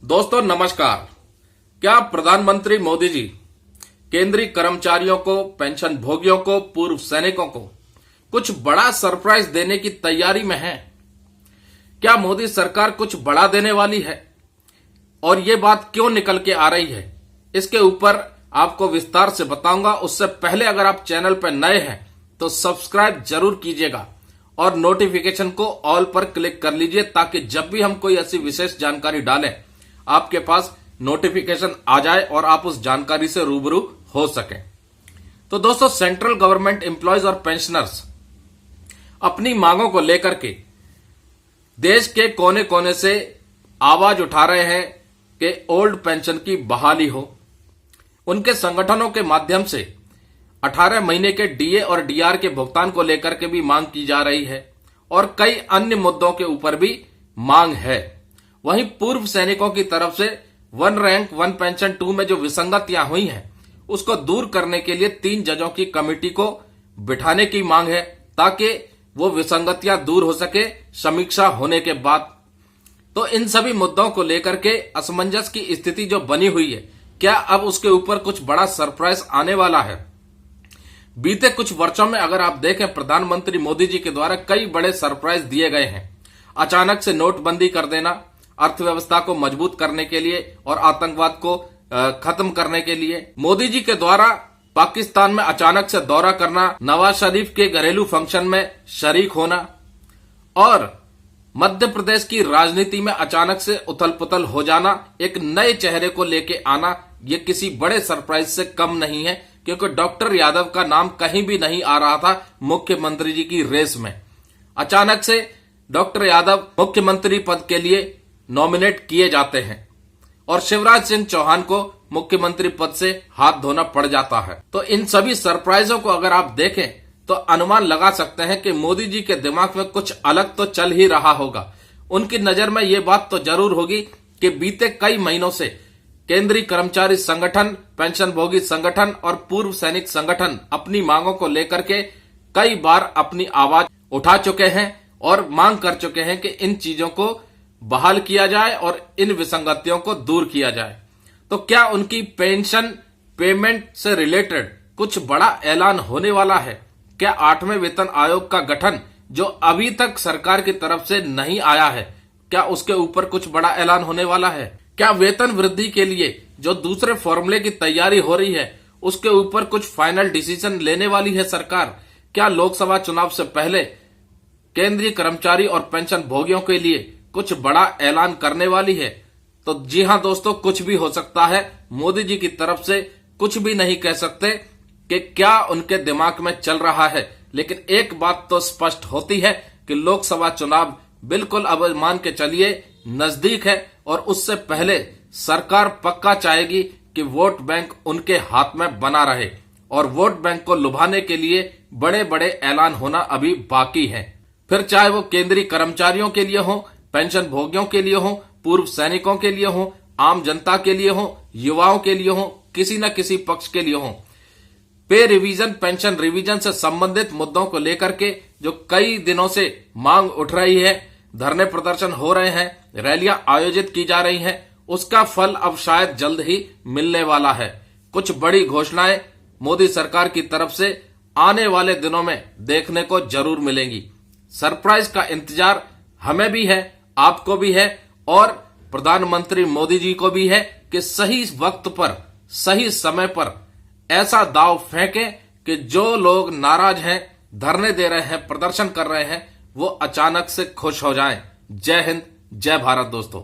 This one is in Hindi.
दोस्तों नमस्कार। क्या प्रधानमंत्री मोदी जी केंद्रीय कर्मचारियों को, पेंशन भोगियों को, पूर्व सैनिकों को कुछ बड़ा सरप्राइज देने की तैयारी में हैं? क्या मोदी सरकार कुछ बड़ा देने वाली है और ये बात क्यों निकल के आ रही है, इसके ऊपर आपको विस्तार से बताऊंगा। उससे पहले अगर आप चैनल पर नए हैं तो सब्सक्राइब जरूर कीजिएगा और नोटिफिकेशन को ऑल पर क्लिक कर लीजिए ताकि जब भी हम कोई ऐसी विशेष जानकारी डालें आपके पास नोटिफिकेशन आ जाए और आप उस जानकारी से रूबरू हो सकें। तो दोस्तों, सेंट्रल गवर्नमेंट एम्प्लॉयज और पेंशनर्स अपनी मांगों को लेकर के देश के कोने कोने से आवाज उठा रहे हैं कि ओल्ड पेंशन की बहाली हो। उनके संगठनों के माध्यम से 18 महीने के डीए और डीआर के भुगतान को लेकर के भी मांग की जा रही है और कई अन्य मुद्दों के ऊपर भी मांग है। वहीं पूर्व सैनिकों की तरफ से वन रैंक वन पेंशन 2 में जो विसंगतियां हुई हैं उसको दूर करने के लिए 3 जजों की कमेटी को बिठाने की मांग है ताकि वो विसंगतियां दूर हो सके समीक्षा होने के बाद। तो इन सभी मुद्दों को लेकर के असमंजस की स्थिति जो बनी हुई है, क्या अब उसके ऊपर कुछ बड़ा सरप्राइज आने वाला है? बीते कुछ वर्षों में अगर आप देखें, प्रधानमंत्री मोदी जी के द्वारा कई बड़े सरप्राइज दिए गए हैं। अचानक से नोटबंदी कर देना अर्थव्यवस्था को मजबूत करने के लिए और आतंकवाद को खत्म करने के लिए, मोदी जी के द्वारा पाकिस्तान में अचानक से दौरा करना, नवाज शरीफ के घरेलू फंक्शन में शरीक होना और मध्य प्रदेश की राजनीति में अचानक से उथल पुथल हो जाना, एक नए चेहरे को लेके आना, ये किसी बड़े सरप्राइज से कम नहीं है क्योंकि डॉक्टर यादव का नाम कहीं भी नहीं आ रहा था मुख्यमंत्री जी की रेस में। अचानक से डॉक्टर यादव मुख्यमंत्री पद के लिए नॉमिनेट किए जाते हैं और शिवराज सिंह चौहान को मुख्यमंत्री पद से हाथ धोना पड़ जाता है। तो इन सभी सरप्राइजों को अगर आप देखें तो अनुमान लगा सकते हैं कि मोदी जी के दिमाग में कुछ अलग तो चल ही रहा होगा। उनकी नजर में ये बात तो जरूर होगी कि बीते कई महीनों से केंद्रीय कर्मचारी संगठन, पेंशन भोगी संगठन और पूर्व सैनिक संगठन अपनी मांगों को लेकर के कई बार अपनी आवाज उठा चुके हैं और मांग कर चुके हैं कि इन चीजों को बहाल किया जाए और इन विसंगतियों को दूर किया जाए। तो क्या उनकी पेंशन पेमेंट से रिलेटेड कुछ बड़ा ऐलान होने वाला है? क्या 8वें वेतन आयोग का गठन जो अभी तक सरकार की तरफ से नहीं आया है, क्या उसके ऊपर कुछ बड़ा ऐलान होने वाला है? क्या वेतन वृद्धि के लिए जो दूसरे फॉर्मूले की तैयारी हो रही है उसके ऊपर कुछ फाइनल डिसीजन लेने वाली है सरकार? क्या लोकसभा चुनाव से पहले केंद्रीय कर्मचारी और पेंशन भोगियों के लिए कुछ बड़ा ऐलान करने वाली है? तो जी हां दोस्तों, कुछ भी हो सकता है। मोदी जी की तरफ से कुछ भी नहीं कह सकते कि क्या उनके दिमाग में चल रहा है, लेकिन एक बात तो स्पष्ट होती है कि लोकसभा चुनाव बिल्कुल अब मान के चलिए नजदीक है और उससे पहले सरकार पक्का चाहेगी कि वोट बैंक उनके हाथ में बना रहे और वोट बैंक को लुभाने के लिए बड़े बड़े ऐलान होना अभी बाकी है। फिर चाहे वो केंद्रीय कर्मचारियों के लिए हो, पेंशन भोगियों के लिए हो, पूर्व सैनिकों के लिए हो, आम जनता के लिए हो, युवाओं के लिए हो, किसी न किसी पक्ष के लिए हो, पे रिवीजन, पेंशन रिवीजन से संबंधित मुद्दों को लेकर के जो कई दिनों से मांग उठ रही है, धरने प्रदर्शन हो रहे हैं, रैलियां आयोजित की जा रही हैं, उसका फल अब शायद जल्द ही मिलने वाला है। कुछ बड़ी घोषणाएं मोदी सरकार की तरफ से आने वाले दिनों में देखने को जरूर मिलेंगी। सरप्राइज का इंतजार हमें भी है, आपको भी है और प्रधानमंत्री मोदी जी को भी है कि सही वक्त पर, सही समय पर ऐसा दांव फेंकें कि जो लोग नाराज हैं, धरने दे रहे हैं, प्रदर्शन कर रहे हैं, वो अचानक से खुश हो जाएं। जय हिंद, जय भारत दोस्तों।